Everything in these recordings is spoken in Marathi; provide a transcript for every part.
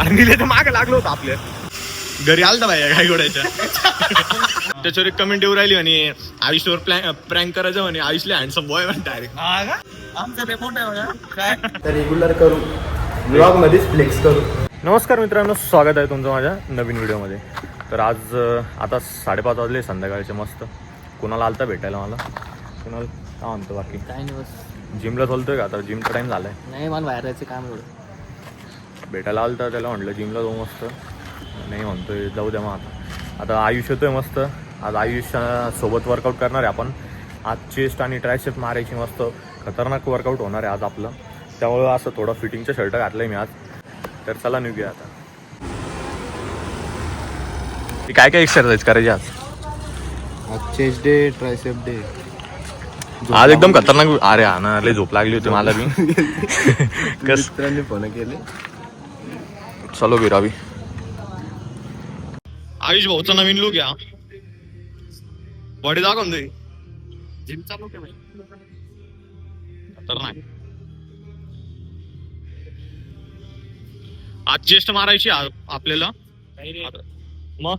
आणि तर मागे लागलो होतो आपल्या घरी आलता बाई काय गोडायच्या. त्याच्यावर एक कमेंट येऊ राहिली आणि आयुष्यावर प्रँक करायचं म्हणे. आयुषले हँडसम बॉय म्हणे डायरेक्ट. तर रेग्युलर करू ब्लॉग मध्येच फ्लेक्स करू. नमस्कार मित्रांनो, स्वागत आहे तुमचं माझ्या नवीन व्हिडिओमध्ये. तर आज आता 5:30 वाजले संध्याकाळचे. मस्त कुणाला आलता भेटायला मला. कुणाला काय म्हणतो बाकी काय नाही, बस जिमला चालतोय का आता? जिमचा टाइम झालाय. नाही, मला बाहेर जायचं काम एवढं. भेटायला आलता त्याला म्हटलं जिमला जाऊ. मस्त नाही म्हणतोय जाऊ द्या. मग आता आयुष येतोय मस्त. आज आयुष सोबत वर्कआउट करणार आहे आपण. आज चेस्ट आणि ट्रायसेप मारायची मस्त खतरनाक वर्कआउट होणार आहे आज आपलं. त्यामुळं असं थोडं फिटिंगचं शर्ट घातलं आहे मी आज. तर चला निघूया आता. काय काय एक्सरसाइज करायची आज? Chest day, tricep day. आज एकदम खतरनाक. अरे हा ना, लय झोप लागली होती मला बी. कस मित्रांनी फोन केले. चलो बिरावी. आयुष भाऊचा नवीन लुक या बॉडी दाखवून दे. जिम चालू के खतरनाक. आज चेस्ट मारायची आपल्याला. मग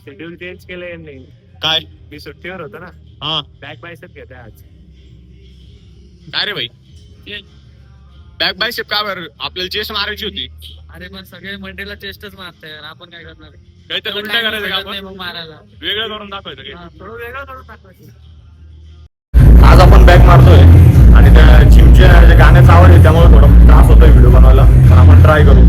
शेड्यूल चेंज केलंय नाही. काय मी सुट्टीवर होतो ना. हा बॅक बायसेप घेतोय आज. काय रे भाई, बॅक बायसेप का बरं? आपल्याला चेस्ट मारायची होती. अरे पण सगळे मंडेला चेस्टच मारताय, आपण काय करणार? काहीतरी उलटा करायचं का आपण? मग मारायला वेगळं करून दाखवायचं काय? थोडं वेगळं करून टाकायचं. आज आपण बॅक मारतोय आणि त्या जिमच्या जे गाण्याचा आवाज आहे त्यामुळे थोडा त्रास होतोय व्हिडिओ बनवायला. पण आपण ट्राय करू.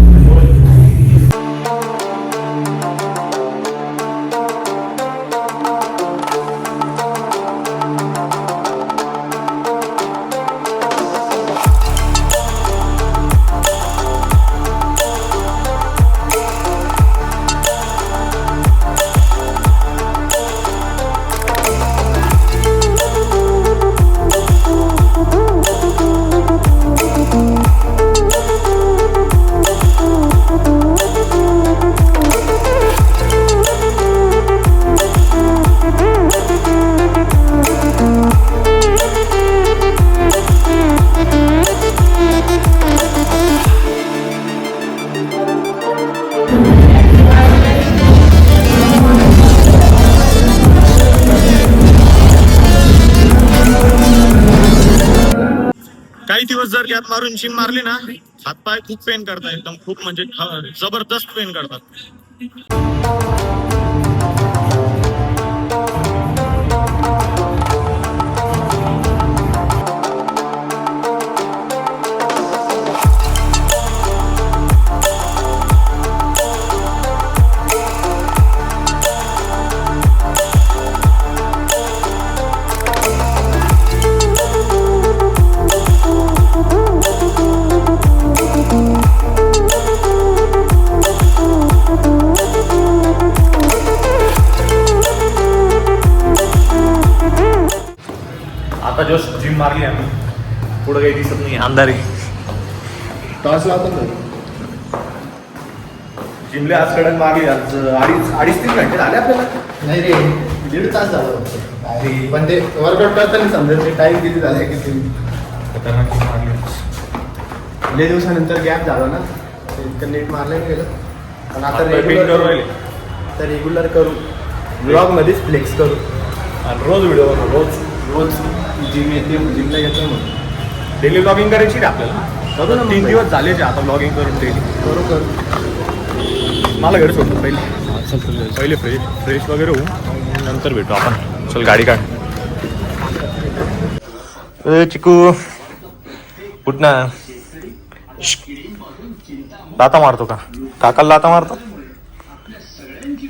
काही दिवस जर गॅप मारून जिम मारली ना, हातपाय खूप पेन करतात. एकदम खूप म्हणजे जबरदस्त पेन करतात. आता जस्ट जिम मारली आम्ही. पुढं काही दिसत नाही, अंधारी. टॉस लावतो ना. जिमले आज कडक मारली. आज अडीच 3 घंटे झाले आपल्याला. नाही रे, 1.5 तास झाला होता. अरे पण ते वर्कआउट करताना समजत नाही टाइम किती झाला किती. खतरनाक मारली. लय दिवसानंतर गॅप झाला ना, ते इतकं नीट मारलं नाही गेलं. पण आता रेग्युलर करू ब्लॉग मध्येच फ्लेक्स करू. आणि रोज व्हिडिओ बनवू. रोज जिम येते, जिमला येतो म्हणून डेली ब्लॉगिंग करायची रे आपल्याला. करू ना. 3 दिवस झाले जे आता ब्लॉगिंग करून डेली. करू. मला घरी सोडतो पहिले फ्रेश वगैरे होऊ, नंतर भेटू आपण. चल गाडी काढ. चिकू कुठ ना, लाता मारतो का? काकाला लाता मारतो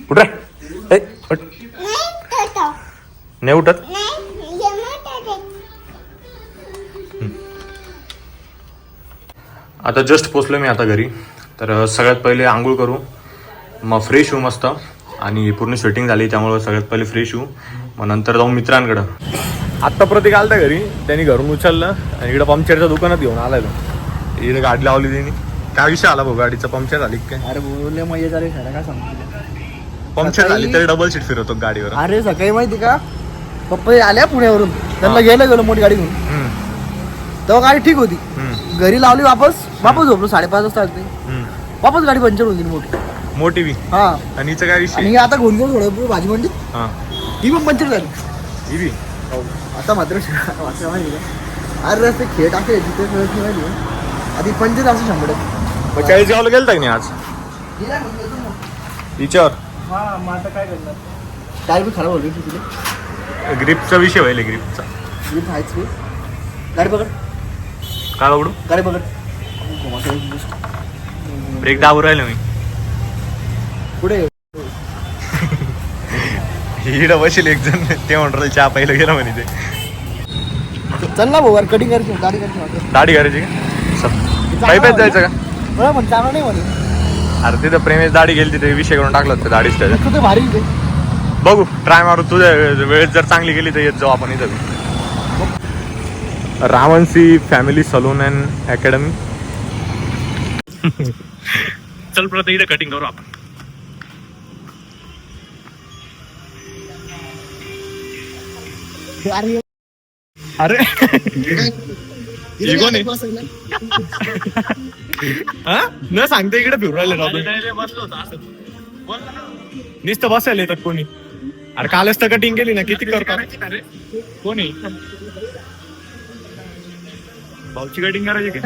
कुठे? नाही उठत. आता जस्ट पोचलो मी आता घरी. तर सगळ्यात पहिले आंघोळ करू, मग फ्रेश होऊ मस्त. आणि पूर्ण स्वेटिंग झाली त्यामुळं सगळ्यात पहिले फ्रेश होऊ, मग नंतर जाऊ मित्रांकडं. आत्ता प्रतीक आलता घरी, त्यांनी घरून उचललं आणि इकडं पंक्चरच्या दुकानात घेऊन आलाय. इकडे गाडी लावली त्यांनी. काय विषय आला भाऊ, गाडीचं पंक्चर झाली काय? अरे बोलले मजा झाली, काय सांगतो. पंक्चर झाली तरी डबल सीट फिरवतो गाडीवर. अरे सकाळी माहिती का, पप्पा आल्या पुण्यावरून, त्यांना घ्यायला गेलो मोठी गाडी घेऊन. तेव्हा गाडी ठीक होती. घरी लावली वापस झोपलो 5:30 वाजता. वापस गाडी पंचर होऊन गेली मोठी. मोठी बी हा आणि हिचं काय विषय आणि आता घेऊन गेलो थोडं भाजी म्हणजे हा ही पण पंचर झाली. ही बी आता मात्र वाटलं माहिती का अरे रस्ते खेळ टाकले तिथे कळत नाही माहिती आधी पंचर असं 100. मग 40 गावला गेलता की नाही आज तिच्यावर हा मग आता काय करणार टायर बी खराब होली तिथे ग्रिपचा विषय व्हायला ग्रिपचा ग्रीप आहेच की गाडी पकड काय उघडू गाडी पकड ब्रेक दाबू राहिलो मी पुढे हिडं बसेल एक जण ते म्हणून चहा पहिलं गेलं म्हणे ते चल ना भाऊ कटिंग करायची गाडी करायची दाढी करायची का पाईपच जायचं का बरं पण चांगलं नाही म्हणे अरे तिथं प्रेमेश दाढी गेली तिथे विषय करून टाकला त्या दाढीच त्याच्या तुझं भारी आहे ते. बघू ट्राय मारू तुझ्या वेळेस जर चांगली गेली तर येत जाऊ आपण इथं रामनसी फॅमिली सलून अँड अकॅडमी चल परत इथं कटिंग करू आपण अरे अरे कोण आहे न सांगते इकडे फिरू राहिले नुसतं बसायला येतात कोणी अरे कालच तर कटिंग केली ना किती करतात कोणी भाऊची कटिंग करायची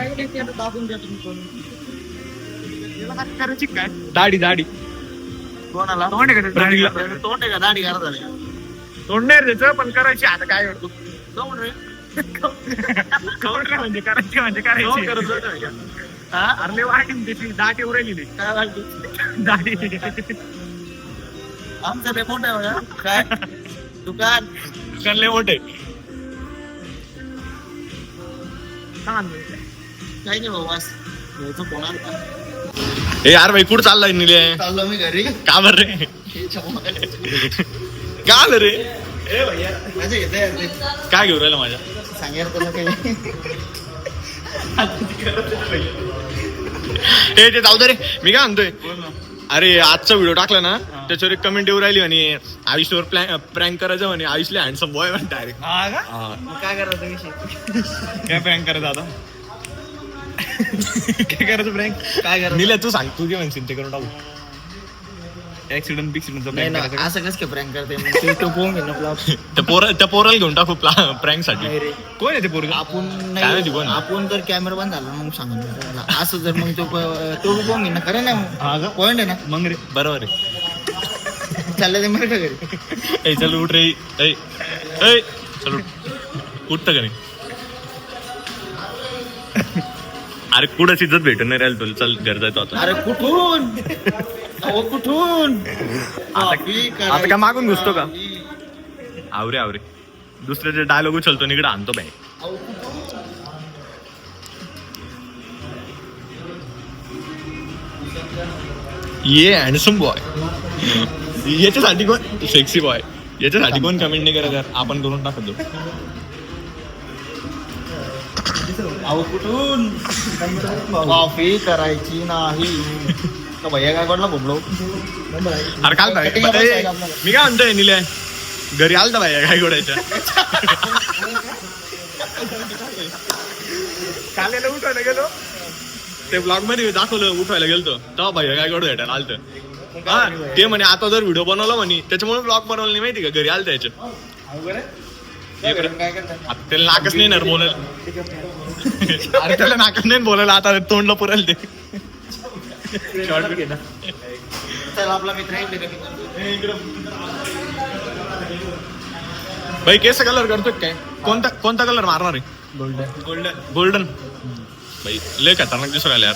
करायची काय दाढी दाढी कोणाला तोंड आहे का दाढी करा तोंड नाही त्याचं पण करायची आता काय करतो म्हणजे करायची म्हणजे करायची अरे वाटेल त्याची दाट येऊ राहिली दाढी आमचं लय मोठं आहे बघा. काय दुकान लय मोठे काही नाही भाऊ बस घ्यायचं कोणाला ए यार भाई कुठं चाललाय निले चाललो मी घरी का बर रे का आलं रे माझे घेता यार ते काय घेऊ राहिलं माझ्या सांगायला तुला काही ए ते जाऊ दे रे मी काय म्हणतोय अरे आजचा व्हिडिओ टाकला ना त्याच्यावर एक कमेंट येऊ राहिली आणि आयुष्यावर प्रँक करायचं म्हणे आयुषला हँडसम बॉय म्हणे डायरेक्ट काय करायचं विषय काय प्रँक करायचं आता काय करायचं प्रँक काय करायचं निल्या तू सांग तू काय म्हणशील ते करून टाकू ऍक्सिडेंट बिक्सिडेंटचा नाही प्रँक ना करायचा असं कसं काय प्रँक करते तो पोहून घेईन आपला त्या पोराला घेऊन टाकू प्रँक साठी नाही रे. कोण आहे ते पोरग आपण काय माहिती नाही कोण? आपण जर कॅमेरा बंद झाला मग सांगून असं जर मग तो पोहून घेईन ना खरं हा नाही का? पॉईंट आहे ना मग रे बरोबर आहे चाललं ते मराठा घरी ए चल उठ रे ए चल उठतं का नाही अरे कुठंच इज्जत भेटून नाही राहिलं तुला चल घर जायचं आता अरे कुठून अहो कुठून आता काय मागून घुसतो का आवरे आवरे दुसऱ्याचे डायलॉग उचलतो इकडे आणतो बाई ये हँडसम बॉय याच्यासाठी कोण सेक्सी बॉय याच्यासाठी कोण कमेंट नाही करत यार आपण करून टाकतो अहो कुठून कॉफी करायची नाही का भैया काय कडला घुमलो अरे काल बाई मी काय म्हणतोय निल्या घरी आलता बाई काय गोडायच्या काल उठवायला गेलो ते ब्लॉग मध्ये दाखवलं उठवायला गेलतो तेव्हा भैया काय गोड भेटायला आलतं हा ते म्हणे आता जर व्हिडिओ बनवला म्हणे त्याच्यामुळे ब्लॉग बनवला नाही माहिती का घरी आलता याच्या त्याला नाकच नाही ना बोलायला अरे त्याला नाकच नाही बोलायला आता तोंडला पुरेल ते चल आपला मित्र भाई केस कलर करतोय काय कोणता कलर मारणार आहे गोल्डन गोल्डन भाई लय खतरनाक दिसू राहिला यार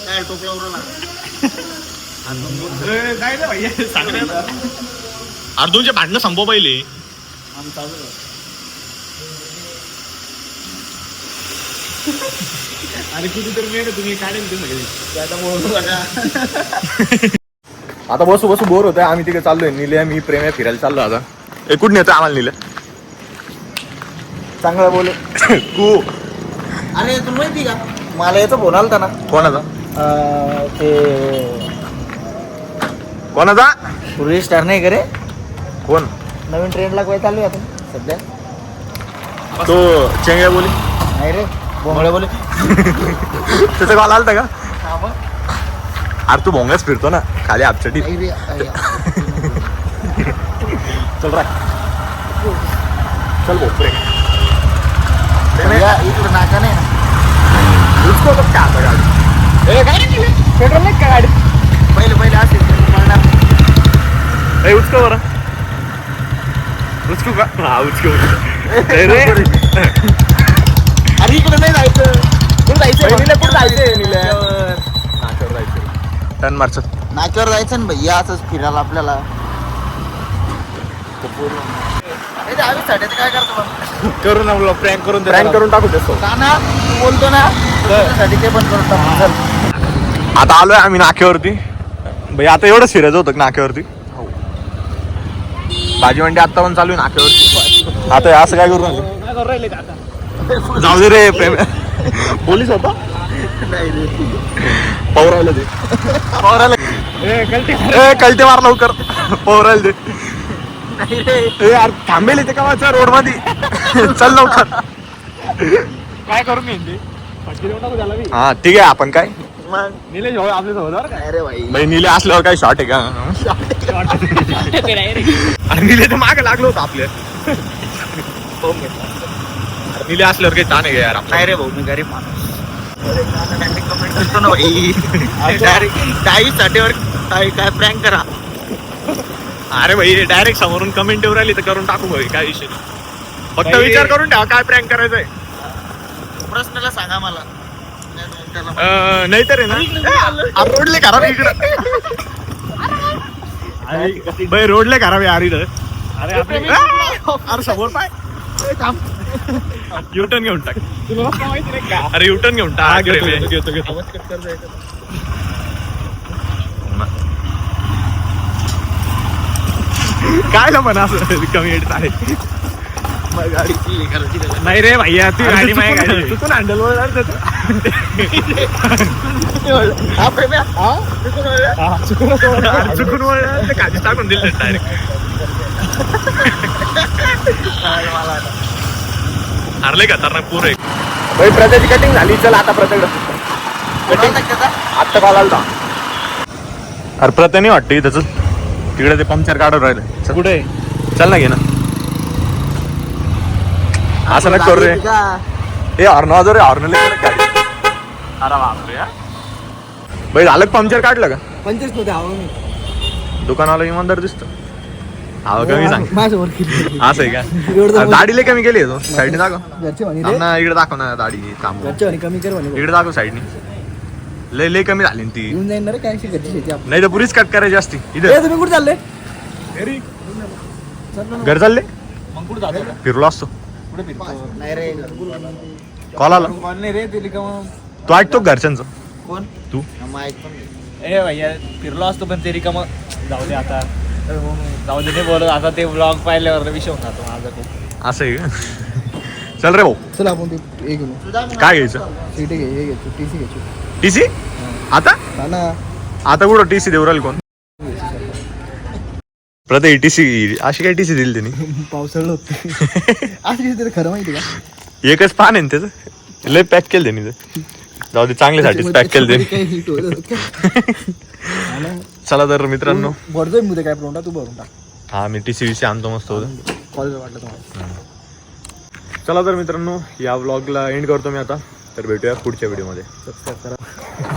काय टोपला अरे तुमचे भांडणं संपव पहिले अरे किती तर मेळ तुम्ही काढेल ते आता बसू बसू बोर होतोय आम्ही तिकडे चाललोय निल्या मी प्रेम फिरायला चाललो आता कुठून येतोय आम्हाला निल्या चांगला बोल तू अरे तुला माहिती का मला याचा फोन आलता ना कोणाचा ते कोणाचा पूर्वी स्टार नाही का रे कोण नवीन ट्रेंडला काय चालू आहे आता सध्या तो चेंगळ्या बोली नाही रे बोंगळे बोले त्याचा कॉल आलता का अरे तू भोंगाच फिरतो ना खाली आपचटी नाही रे, चल राय चल भोपरे भैया, इकडं नाका नाही ना. उचको तो क्या आता गाडी ए काय नाही पेट्रोल नाही का गाडी पहिले असेल पळणार. ए उचको बरं उचकू का हा उचको रे अरे इकडे नाही जायचं. कुठं जायचं? नीले कुठं जायचंय नीले नाकावर जायचं टर्न मारचं नाक्यावर जायचं ना भैया असंच फिरायला आपल्याला. काय करतो मग? करून आपलं प्रँक करून टाकू देतो का ना तू बोलतो ना त्यासाठी ते पण करून टाकू. चल. आता आलोय आम्ही नाक्यावरती भाई आता एवढं फिरायचं होतं का नाक्यावरती भाजी मंडी आता पण चालू आहे नाक्यावरती आता असं काय करू जाऊ दे रे प्रेम पोलीस होता पौरायला दे कलटे मार लवकर पौरायला दे ए यार थांबेल इथे का रोड मध्ये चल लवकर काय करून हा ठीक आहे आपण काय निलेश भाऊ आपल्या सोबत अरे भाई भाई निले असल्यावर काही शॉर्ट आहे का अरे निले तर मागे लागलो होतं आपल्या निले असल्यावर काही ताण आहे का यार नाही रे भाऊ मी गरीब माणूस. कमेंट करतो ना भाई डायरेक्ट साठीवर काय प्रँक करा. अरे भाई डायरेक्ट समोरून कमेंट येऊन राहिली तर करून टाकू भाई काय विषय नाही. फक्त विचार करून ठेवा काय प्रँक करायचंय प्रश्नाला सांगा मला. नाही तर आहे ना रोडले खराब इकडं भाई रोडले खराब यार इथं अरे समोर पाय युटर्न घेऊन टाक अरे युटर्न घेऊन टाक काय ना म्हणा असं कमी एडिट आहे नाही रे भैया ती गाडी माझ्या गाडी चुकून हँडल वर चुकून वळलं काळजी टाकून दिलं डायरेक्ट हारले का तर पूर आहे भाई प्रजाची कटिंग झाली चल आता प्रत्येक कटिंग आत्ता कॉल आलता अरे प्रथा नाही वाटते त्याच तिकडे ते पंक्चर काढून राहिलं कुठे चल ना घे ना असं नका करू रे ए हॉर्न वाजव रे हॉर्न गाडी अरे बापरे भाई झालं पंक्चर काढलं का 25 मध्ये हवं दुकानाला इमानदार दिसतो हवा कमी सांग माझ्यावर किती असं आहे का दाढी लय कमी केली आहे तो साईडने दाखव घरचे म्हणे थांब ना इकडे दाखव ना दाढी काम घरचे म्हणे कमी कर म्हणे इकडे दाखव साईडने लय लय कमी झाली ना ती येऊन जाईन ना रे काय घरची शेती आपण. नाही तर पुरीच कट करायची असती ए, इथे तुम्ही कुठे चालले? घर चालले फिरलो असतो नाही रे कॉल आला नाही रे ते तू ऐकतो का घरच्यांचं कोण तू माहित पण ए भैया फिरलो असतो पण तरी का मग जाऊ दे आता जाऊ दे नाही बोलत आता ते ब्लॉग पाहिल्यावर विषय होऊन जातो माझा खूप असं आहे का चल रे भाऊ चल आपण ते हे घेऊ काय घ्यायचं सीटी घे हे घ्यायची टीसी घ्यायची टीसी आता हा ना आता कुठं टीसी देऊ राहील कोण प्रत्येक टीसी अशी काय टीसी दिली त्यांनी पावसाळलं होते असं किती खरं माहिती का एकच पान आहे ना त्याचं लय पॅक केलं त्यांनी ते जाऊ दे चांगल्यासाठीच पॅक केलं त्यांनी काही हिट होत चला तर मित्रांनो भरतोय मध्ये काय प्रॉब्लेम तू भरून टाक हा मी टीसी विसी आणतो मस्त होतं कॉलेज वाटलं तुम्हाला चला तर मित्रांनो या व्लॉगला एंड करतो मी आता तर भेटूया पुढच्या व्हिडिओमध्ये सबस्क्राईब करा